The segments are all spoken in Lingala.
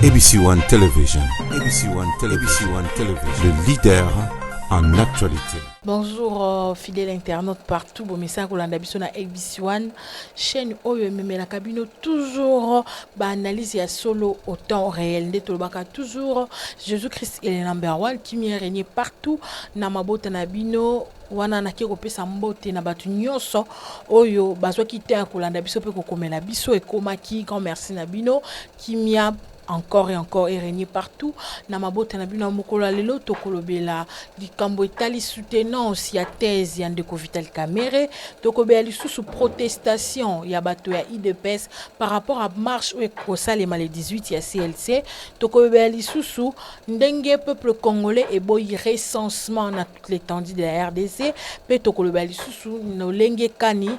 ABC One Television. ABC One Television. ABC One Television. Le leader en actualité. Bonjour fidèles internautes partout. Bon message Kolanda biso na ABC One chaîne oyo memela kabino toujours analyse ya solo au temps réel de tolbaka toujours Jésus-Christ est le number one qui m'y régné partout na mabota na bino wana na ke kopesa mbote na batu nyonso oyo bazwa kite ya kolanda biso pe kokomela biso ekomaki grand merci na bino qui m'y encore et encore et régner partout na mabota na bino mokolo lelo tokolobela likambo etali soutenance ya thèse ya ndeko Vital Kamerhe tokobela lisusu protestation ya bato ya IDPS par rapport à marche ou ekosalema le 18 ya CLC tokobela lisusu ndenge peuple congolais et boy recensement na toute l'étendue de la RDC pe tokolobela lisusu no lenge kani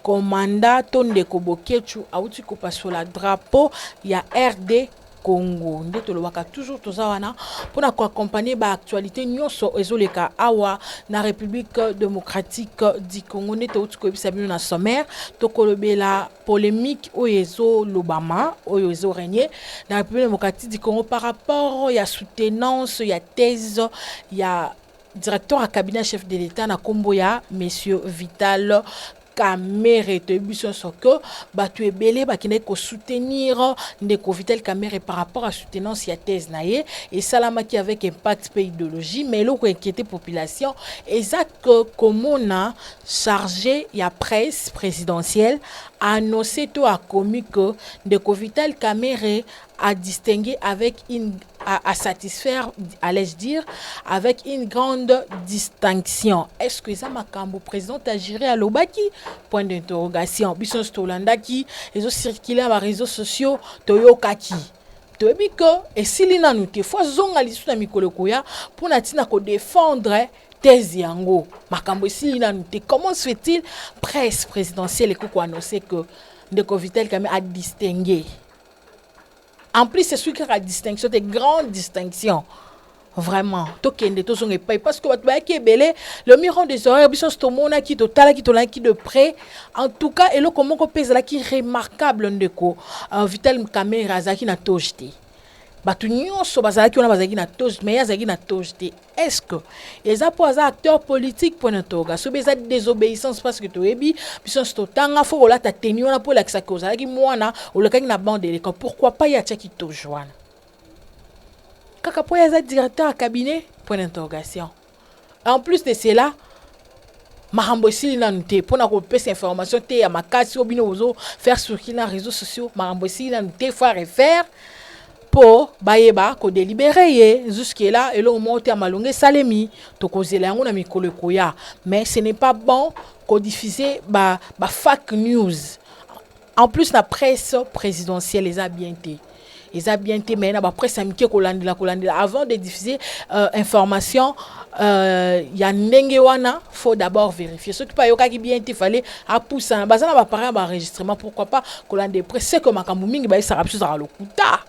commanda Tondeko Bokechu auti kopasola drapeau ya RD Congo nde tolobaka toujours tozawana pona ko accompagner ba actualité nyonso ezoleka awa na République démocratique du Congo nde to ko bisa bino na sommaire tokolobela polémique oyezo lobama oyezo régner na République démocratique du Congo par rapport ya soutenance ya thèse ya directeur à cabinet chef de l'État na kombo ya monsieur Vital Kamerhe te biso soko batu ebele bakine ko soutenir ndeko Vital Kamerhe par rapport à soutenance ya thèse naie et salamaki avec impact pe idéologie mais lo ko inquiéter population exact comme on a chargé ya presse présidentielle a annoncé tout a commis que ndeko Vital Kamerhe a distingué avec une à satisfaire, allais-je dire, avec une grande distinction. Est-ce que ça makambo président a géré à l'Obaki? Point d'interrogation. Bison Stolandaki, ils ont circulé à les réseaux sociaux, Toyokaki. Toyobiko, et si l'ina nous te fois zonga lisu na mikolo koya, pour natina ko défendre thèse yango. Makambo si l'ina nous te, comment se fait-il presse présidentielle et qu'on annoncer que Ndeko Vital Kamerhe a distingué? En plus, c'est celui qui a la distinction, des grandes distinctions. Vraiment. Parce que le miron des oreilles, qui de près. En tout cas, et là, comment on pèse là qui est remarquable, Vital Kamerhe Azaki na tojte. Batu nyonso bazalaki ona bazalaki na tojte, mais yazaki na tojte. Est-ce que les acteurs politiques pour n'interroger so beza désobéissance parce que toyebi puissance totanga faut la ta tenue na pour la que ça causeaki mwana ou le kaki na bande de pourquoi pas ya tchaki to joana kaka po ya directeur à cabinet point d'interrogation. En plus de cela mahambo sili na nte pona ko pesa information te ya makasi obino ozo faire circuler na réseaux sociaux mahambo sili na nte faut refaire pour bayeba ko délibérer jusque là et là au monte à malonge salemi to kozela yango na mikolo koya mais ce n'est pas bon ko diffuser ba fake news en plus la presse présidentielle les a bien été mais na ba presse amike kolandela avant de diffuser information ya ndenge wana faut d'abord vérifier ce qui pas yoka ki bien été fallait a pousser bazana ba parent ba enregistrement pourquoi pas kolande presse que makambo mingi ba isa rapsu za lokuta.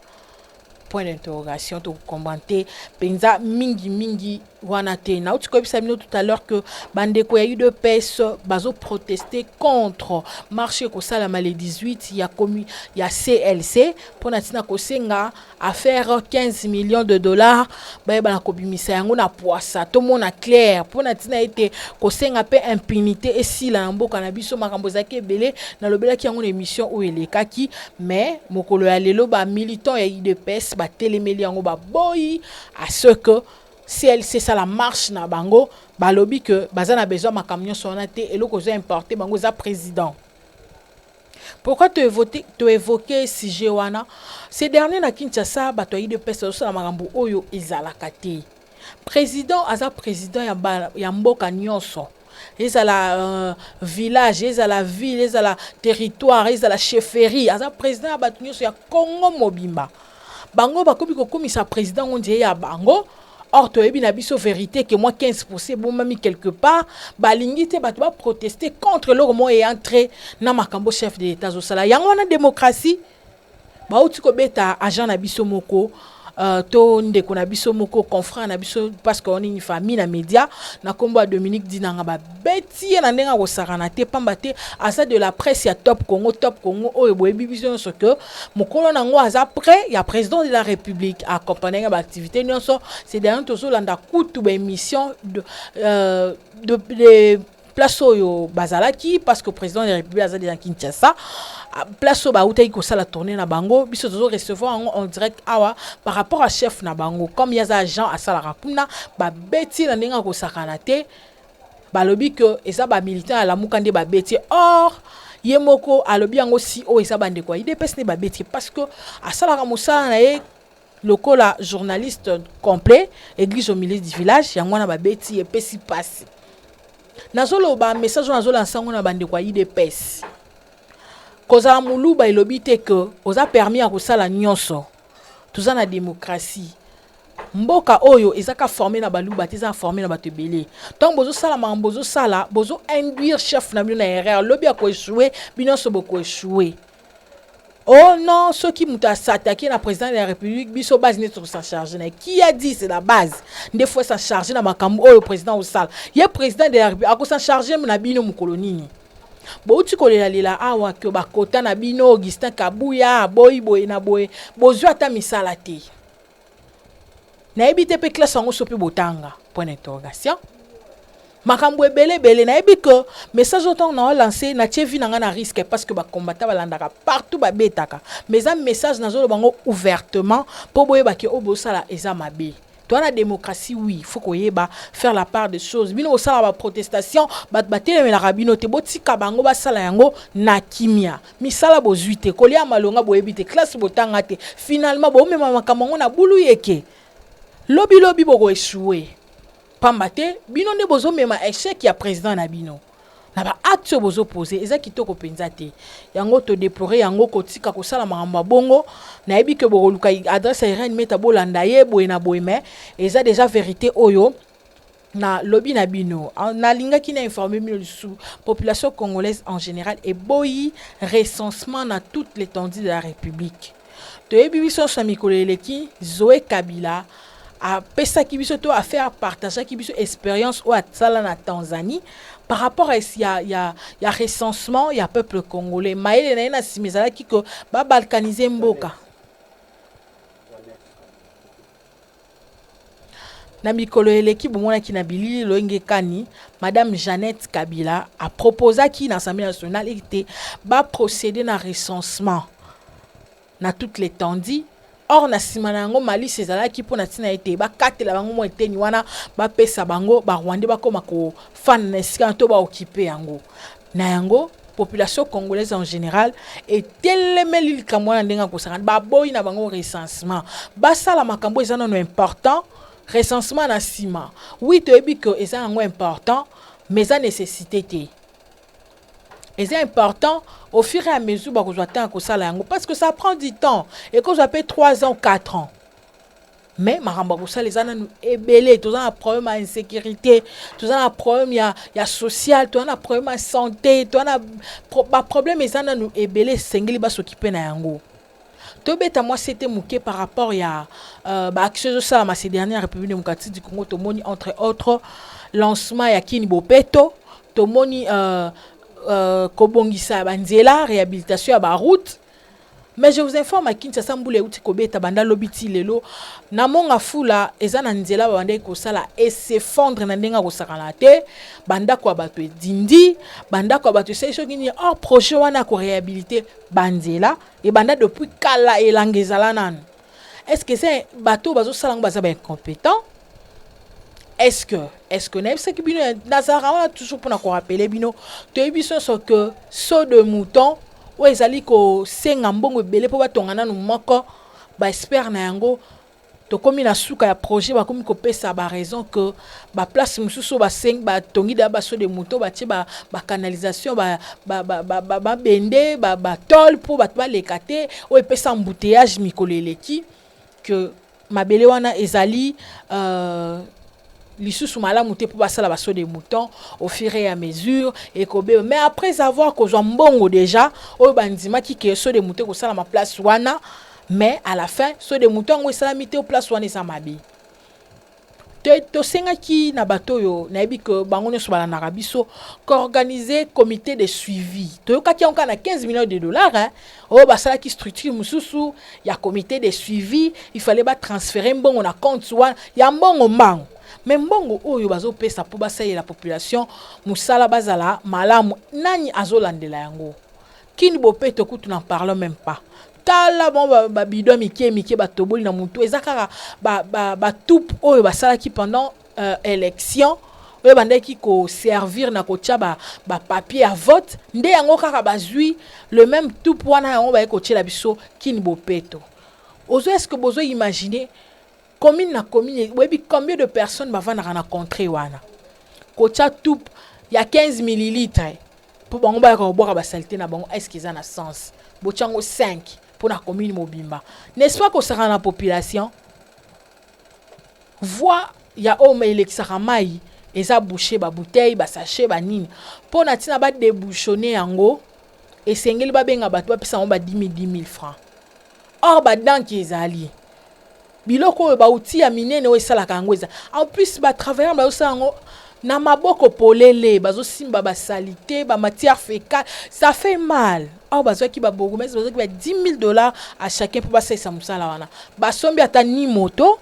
Point d'interrogation, tu commenter penza mingi wanate na uti ko bisamino tout à l'heure que bandeko ya UDPS bazo protester contre marché ko sala le 18 il y a CLC pour natina ko senga à faire 15 millions de dollars ba na ko bimisa yango na poisa tout monde a clair pour natina été ko senga pe impunité et si la mboka na biso makambo zaki belé na lobela ki yango émission ou elekaki mais mokolo ya lelo ba militant ya UDPS ba téléméli yango ba boy à ce que CLC ça la marche na bango ba lobby que bazana besoin ma camion sonate et le cause importé bango za président. Pourquoi tu évoquer sujet wana ces derniers na Kinshasa ba to UDPS so na makambo oyo ezalaka te. Président aza président ya mboka nyonso. Ils à la village, ils à la ville, ils à la territoire, ils à la chefferie. Aza président ya batu nyonso ya Congo mobimba. Bango bakobi ko komisa président on dit ya bango. Or to ebi na biso vérité que moi 15% bon mami quelque part balingi te bato ba protester contre leur mot et entrer na makambo chef de l'état zo sala yango na démocratie ba uti ko beta agent na biso moko to ndeko na biso moko confrère na biso parce qu'on est une famille na média na kombo Dominique Dinanga ba beti na ndenga ko sakana te pamba te asa de la presse ya Top Congo oyo boyebi biso so que mokolo nango aza prêt ya président de la République accompagner ba activité nyonso c'est derrière tozo landa kutu ba émission de place oyo bazalaki parce que président de la République aza déjà Kinshasa place oyo bautaki kosala tourner na bango biso tozo recevoir en direct awa par rapport à chef na bango comme yaza agent asalaka kuna babeti na ndenga kosakana te balobi que eza ba militant ala mukande babeti or yemoko alobi yango si o eza bande kwa IDPS ne babeti parce que asalaka musala na ye lokola journaliste complet église au milieu du village yango na babeti epesi passe nazolo ba message nazolo ensango na bande kwa IDPS koza muluba ilobi te que oza permis ya kosala nyonso tuza na démocratie mboka oyo ezaka formé na baluba te za formé na bato belé donc bozo sala mambozo sala bozo induire chef na bino na erreur lobi ko échouer bino so boko échouer oh non ceux qui muta s'attaquer na président de la République biso base ne sur sa charge na qui a dit c'est la base des fois ça charger na makambo oyo président au sala ye président de la République ako sa charger na bino mu colonie bouti kolela lela awa ke bakota na bino Augustin Kabuya boy na boy bozo ata misala te na ebite pe classe ngo sopi botanga point d'interrogation makambo ebele na ebi que message autant na lancer na tievi na nga na risque parce que ba combattant balandaka partout ba betaka mais un message na zolo bango ouvertement pour boyeba ke obosala eza mabe toi la démocratie oui faut koyeba faire la part des choses bino osala ba protestation batele la rabino te botika bango basala yango na kimia misala bozuite kolia malonga boyebite classe botanga te finalement bo mema makambo na bulu yeke lobi boko échoué pamba te bino nde bozo mema échec ya président na bino na ba acte bozo poser eza kitoko penza te yango to déplorer yango kotika kosala makambo bongo na yebi ke bokoluka adresse Irene Meta bolanda ye boye na boye mais eza déjà vérité oyo na lobby na bino na linga ki na informer bino sous population congolaise en général et boyi recensement na toute l'étendue de la République to yebi biso sa mikoleleki Zoé Kabila a pesaki biso to a faire partager ki biso expérience au atsala na Tanzanie par rapport à il y a recensement il y a peuple congolais maele na simezala ki ko ba balkaniser mboka na mikolo eleki bomona ki na bilili loenge kani madame Jeannette Kabila a proposé ki na Assemblée nationale était ba procéder na recensement na toute l'étendue. Or na simana yango mali sezala ki pona tina ete ba katela bango mo eteni wana ba pesa bango ba Rwanda ba koma ko fan na sika to ba occuper yango na yango population congolaise en général et telemeli likamwana ndenga ko sanga ba boy na bango recensement ba sala makambo ezana no important recensement na sima oui to ebi que ezana ngo important mais ça nécessité te. Et c'est important au fur et à mesure parce que ça prend du temps et que ça peut 3 ans 4 ans mais les gens nous ébélé tous un problème d'insécurité tous un problème il y a social tous un problème de santé tous un problème les gens nous ébélé sengeli ba s'occuper na yango to beta moi c'était mouké par rapport ya action de ça ces dernières République démocratique du Congo to moni entre autres lancement ya Kini Bopeto to moni kobongisa banzela réhabilitation ya ba route mais je vous informe à Kinshasa mbule uti kobeta banda lobiti lelo na monga fula eza na nzela banda ko sala et s'effondre na ndenga ko sakana te banda ko bato dindi banda ko bato c'est soki ni projet wana ko réhabiliter banzela et banda depuis kala elangezala nan est-ce que c'est bato bazo sala baza ba incompétent. Est-ce que n'est ce que bino Nazara on a toujours pour nous rappeler bino to ebiso so que saut de mouton ou ezali ko senga mbongo belé po batongana no moko ba espère na yango to komi na suka ya projet ba komi ko pesa ba raison que ba place mususu ba seng ba tongi da ba saut de mouton ba ti ba canalisation ba bende ba tol pour ba lekate ou pesa embouteillage mikoleleki que mabele wana ezali lisusu malamu te pour basala baso des moutons au fur et à mesure et kobe mais après avoir kozwa mbongo déjà o bandima ki ke so des moutons ko sala ma place wana mais à la fin so de moutons ngo esala mité au place wana esa mabe tosengaki na bato oyo nayebi ke bango nyonso balandaka biso koorganize comité de suivi toyokaki yango na 15 millions de dollars oyo basalaki structure mosusu ya comité de suivi il fallait batransférer mbongo na compte wana ya mbongo mbango mais mbongo oyo bazopesa mpo basalela population mosala bazala malamu nani azolandela yango kini bopeto kutu n'en parlons même pas tala bon ba bidon mike batoboli na mutu ezakaka ba toupe oyo basalaki pendant élection oyo bandaki ko servir na ko tia ba papier à vote nde yango kaka bazui le même toupe wana yango ba ko tia biso kini bopeto ozo est-ce que bozo imaginer commune na commune webi combien de personnes bavana na contrée wana ko tia toupe ya 15 millilitres pour bango ba ko boka ba saleté na bango est-ce qu'ils en a sens bochango 5 pour la commune mobimba n'est-ce pas que ça rend la population voit ya homme électira mai eza boucher ba bouteille ba sachet ba nini pour na tina ba débouchonner yango et sengeli ba benga ba to pesa ba 10 000 francs or ba danki ezali biloko ba outil ya minene o sala kangweza en plus ba travailler ba osango na maboko polele bazo simba ba salité ba matière fécale ça fait mal or bazo ki ba bourgmestre bazo ki ba 10 000 $ à chacun pour passer sa musala wana basombi ata ni moto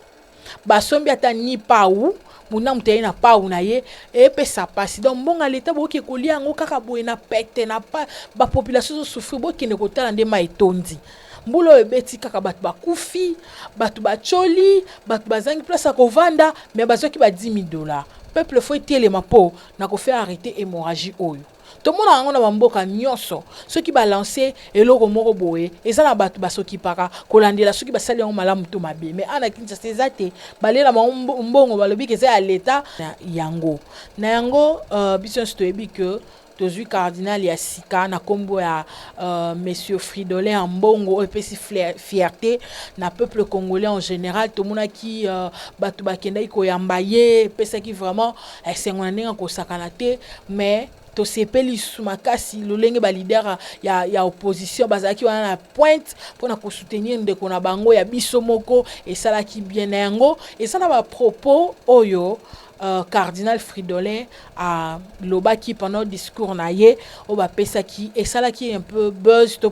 basombi ata ni paou muna muteye na paou na ye e pesa pasi donc mbonga leta boki kolia ngo kaka boye na pete na pa ba population souffrir boki ne kotala nde ma etondi mbulo ebeti kaka batu bakufi batu bacholi batu bazangi place akovanda mais bazo ki ba 10 000 $. Peuple faut tirer ma peau na ko faire arrêter hémorragie oyo tout le monde a ngona bamboka nyonso ceux qui ba lancer eloko moko boye ezala batu basoki paka kolandela ceux qui ba sali ngo malamu to mabe mais ana kinja sezate balela mbongo balobi ke za ya leta yango na yango biso stoyebi que tozui cardinal ya sika na kombo ya monsieur Fridolin Ambongo epesi fierté na peuple congolais en général to mona ki batu bakenda iko yamba ye pesa ki vraiment esengona ndenge ko sakana te mais to sepeli sumakasi lolenge ba leader ya opposition bazaki wana na pointe pona ko soutenir ndeko na bango ya biso moko et sala ki bien yango et ça na ba propos oyo cardinal Fridolin a lobaki pendant le discours naie au ba pesa qui et ça là qui est un peu buzz to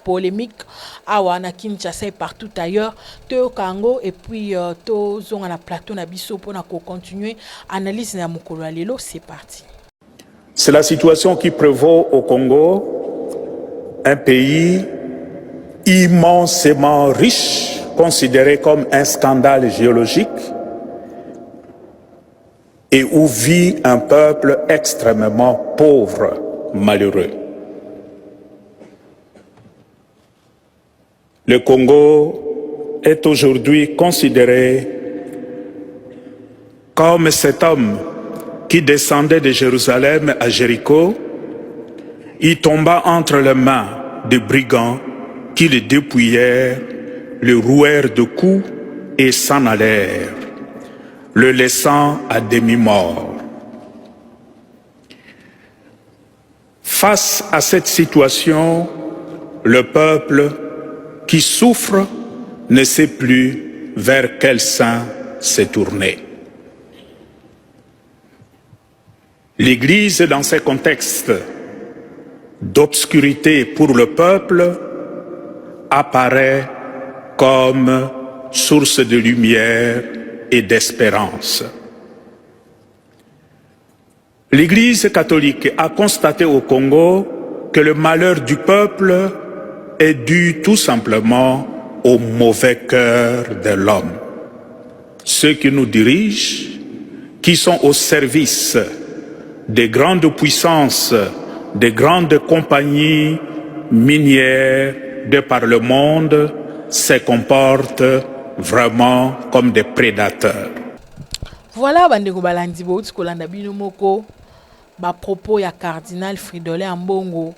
polémique à wana Kinshasa et partout ailleurs to Congo et puis to zonga na plateau na biso pour na continuer analyse na mokolo lelo c'est parti. C'est la situation qui prévaut au Congo, un pays immensément riche, considéré comme un scandale géologique, et où vit un peuple extrêmement pauvre, malheureux. Le Congo est aujourd'hui considéré comme cet homme qui descendait de Jérusalem à Jéricho, il tomba entre les mains de brigands qui le dépouillèrent, le rouèrent de coups et s'en allèrent, le laissant à demi-mort. Face à cette situation, le peuple qui souffre ne sait plus vers quel saint se tourner. L'Église, dans ces contextes d'obscurité pour le peuple, apparaît comme source de lumière et d'espérance. L'Église catholique a constaté au Congo que le malheur du peuple est dû tout simplement au mauvais cœur de l'homme. Ceux qui nous dirigent, qui sont au service des grandes puissances, des grandes compagnies minières de par le monde, se comportent vraiment comme des prédateurs. Voilà, bandeko balandi bouti kolanda bino moko ba propos ya cardinal Fridolin Ambongo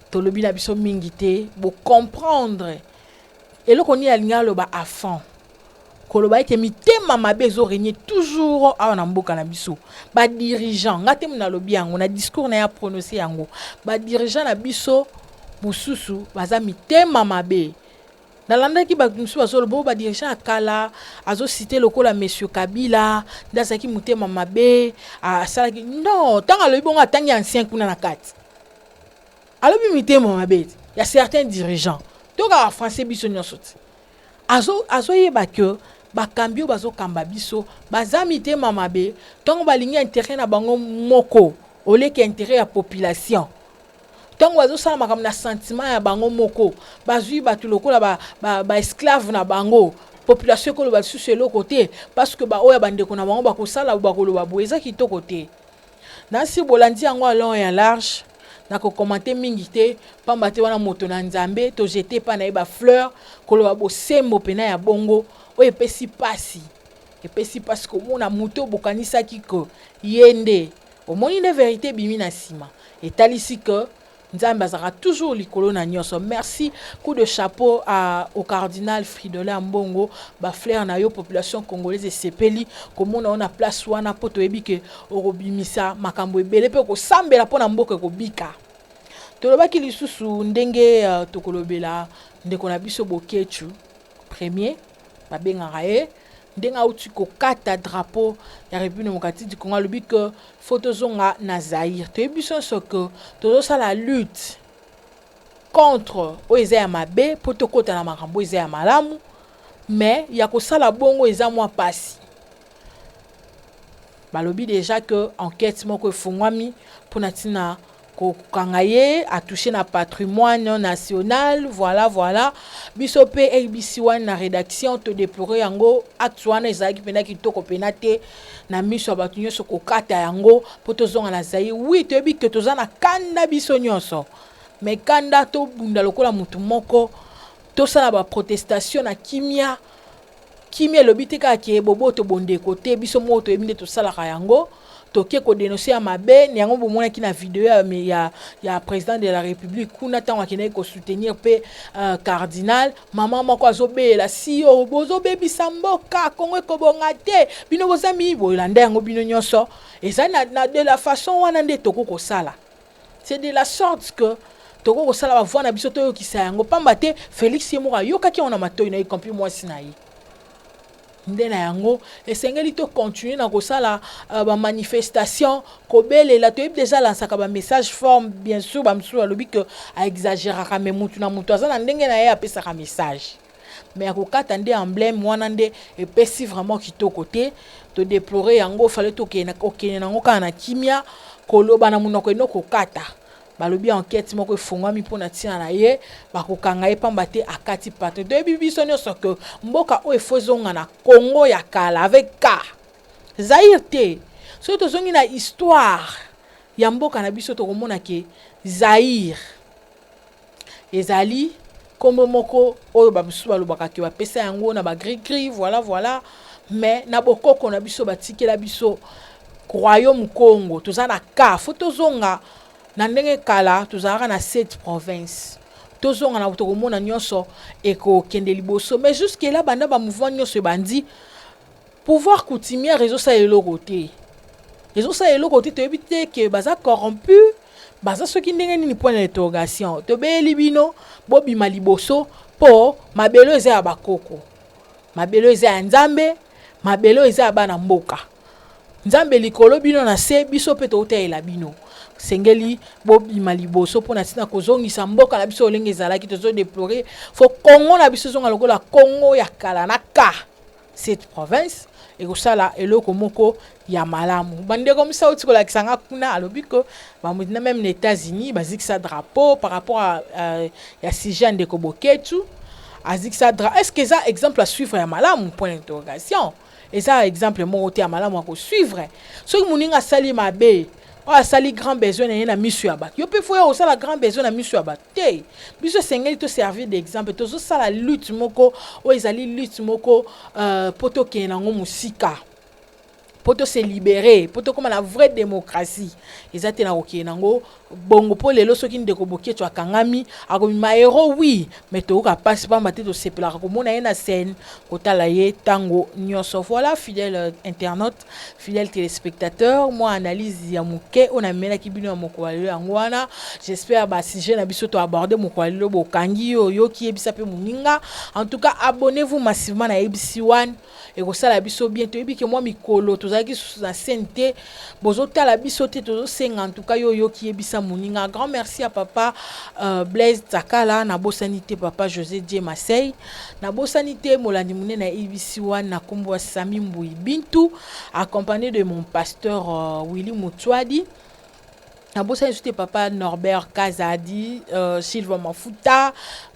tolobi na biso mingi te bo comprendre eloko ni alinga loba afan koloba ete mitema mabe zo régner toujours awa na mboka na biso ba dirigeant ngate mna lobi yango na discours na ya prononcer yango ba dirigeant na biso mususu baza mitema mabe nalandaki bato mosusu bazoloba ba dirigeant akala azocite lokola monsieur Kabila nde azalaki motema mabe asalaki non ntango alobi bongo atangi ancien kuna na kati alobi mitema mabe ya certains dirigeants toka français biso nyonso ti azoyeba ke bakambi oyo bazokamba biso baza mitema mabe ntango balingi intérêt na bango moko oleki intérêt ya population ntango bazosala makambo na sentiment ya bango moko bazwi bato lokola ba esclave na bango population ekoloba lisusu eloko te parce que baoyo bandeko na bango bakosala bakoloba boye eza kitoko te nasi bolandi yango along ya large nakokomante mingi te pamba te wana moto na nzambe tojete pa na ye bafleur koloba bosembo pena ya bongo oyo epesi pasi komona moto obokanisaki ke ye nde omoni nde vérité ebimi na nsima etalisi ke nzambe azaka toujours likolo na nyonso. Merci, coup de chapeau au cardinal Fridolin Mbongo, bafleur na yo population congolaise sepeli komona on a place wana poto ebike orobimisa makambo ebele pe ko sambela pona mboka ko bika. Tolobaki lisusu ndenge tokolobela ndeko na biso Bokechu premier babengaka ye ndenge auti kokata drapeau ya République démocratique du Congo lobi que photo zonga na Zaïre toyebi so que tozosala lutte contre oyo ya mabe po tokota na makambo eza ya malamu mais ya kosala bongo eza mwa pasi balobi déjà que enquête moko efungwami mpona ntina kokanga a touché na patrimoine national voilà biso pe ABC One na rédaction to déplorer yango acte wana ezalaki pena kitoko pena te na miso ya bato nyonso kokata yango po tozonga na Zaïre oui toyebi ke toza na kanda biso nyonso mais kanda tobunda lokola mutu moko tosala ba protestation na kimia elobi te kaka ke bobo tobondeko te biso moko toyebi nde tosalaka yango toke ko dénoncer mabe yango bomonaki na vidéo ya président de la République kuna tango akene ko soutenir pe cardinal maman moko azobela si bozobebisa mboka Kongo ekobonga te bino bozami bolanda yango bino nyonso eza na de la façon wana nde toko kosala c'est de la sorte que toko kosala ba voix na biso toyokisa yango pamba te Félix Yemoka yokaki ona matoyi na ikompi mwasi na ye ndena yango esengeli to continuer na kosala ba manifestation kobelela to déjà lansaka ba message forme bien sûr ba msu alobi que a exagérer ka mutu na mutu azana ndenge na ye apesaka message mais akokata nde emblème wana nde epesi vraiment kitoko te to déplorer yango fallait to okene nango kana na kimia koloba na munoko enoko kata balobi enquête moko efungwami mpona ntina na ye bakokanga ye pamba te akati patrie toyebi biso nyonso ke mboka oyo efozonga na Congo ya kala avec ka Zaïre te soki tozongi na histoire ya mboka na biso tokomona ke Zaïre ezali kombo moko oyo babisu balobaka ke bapesa yango na bagri voilà mais na bokoko na biso batikela biso royaume Congo toza na ka fo tozonga na ndenge kala tozalaka na 7 provinces tozonga na tokomona nyonso ekokende liboso mais jusque là banda ba mouvement nyonso bandi pouvoir coutumier réseau ça eloko te toyebi te ke baza corrompu baza soki ndenge nini point d'interrogation tobeyeli bino bobima liboso po mabelo eza ya bakoko mabelo eza ya nzambe mabelo eza ya bana mboka nzambe likolo bino na se biso pe toutela bino sengeli bobima liboso pona tina kozongisa mboka na biso olenge ezalaki tozo déplorer fo Congo na biso zonga lokola Congo ya kala na ka cette province ekosala eloko moko ya malamu bandeko msauti kolakisanga kuna alobi ko bamudina même les États-Unis bazikisa drapeau par rapport à ya sujet ndeko Bokechu azikisa drapeau est-ce que ça exemple à suivre ya malamu point d'interrogation et ça exemple moko te ya malamu à suivre soki muninga sali mabe sali grand besoin na misu ya bato yo pe fo yo sala grand besoin na misu ya bato te biso sengeli to servir d'exemple tozo sala lutte moko o ezali lutte moko poto ke nango musika pour te se libérer, pour te comme la vraie démocratie. Exactement na ok nango bongo pour les loso qui ne décoboquer tu as kangami a comme ma héros oui mais tu as pas pas maté de sepla comme on a une scène kota la ye tango nyonso. Voilà fidèle internaute, fidèle téléspectateur, moi analyse ya moké on a mena kibino ya mokwalo angwana. J'espère ba si je na biso to aborder mokwalo bo kangi yo ki ebisa pe muninga. En tout cas abonnez-vous massivement à ABC One et ko sala biso bientôt ebi que moi mikolo tozaki sous la sainteté bozo tala biso te tozo senga. En tout cas yo ki ebisa muninga. Grand merci à papa Blaise Takala na bosanité papa José Dié Marseille na bosanité molandi mune na ABC One na kombo Sami Mbui Bintou accompagné de mon pasteur Willy Moutouadi. Na bosanité papa Norbert Kazadi Silva Mafuta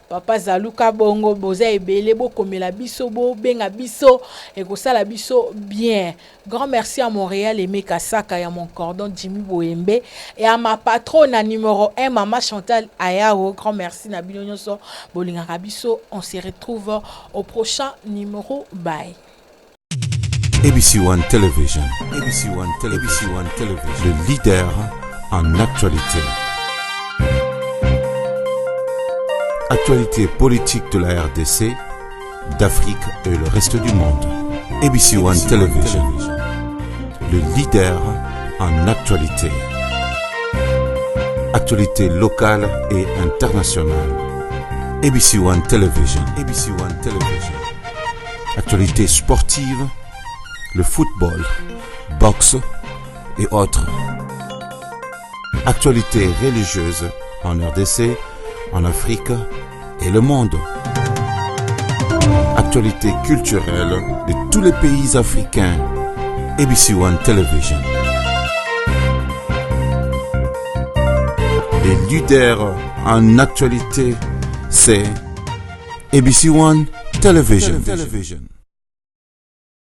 papa Zaluka Bongo boza ebele bo komela biso bo benga biso et ko sala biso bien. Grand merci à Montréal et Mekasaka et à mon cordon Jimmy Boembe et à ma patronne à numéro 1 maman Chantal Ayao. Grand merci na bino nyonso bolingaka biso. On se retrouve au prochain numéro. Bye. ABC One Television. ABC One Television. ABC One Television. Le leader en actualité. Actualité politique de la RDC, d'Afrique et le reste du monde. ABC One Television. Le leader en actualité. Actualité locale et internationale. ABC One Television. ABC One Television. Actualité sportive, le football, boxe et autres. Actualité religieuse en RDC, en Afrique et le monde. Actualité culturelle de tous les pays africains. ABC One Television. Les leaders en actualité, c'est ABC One Television.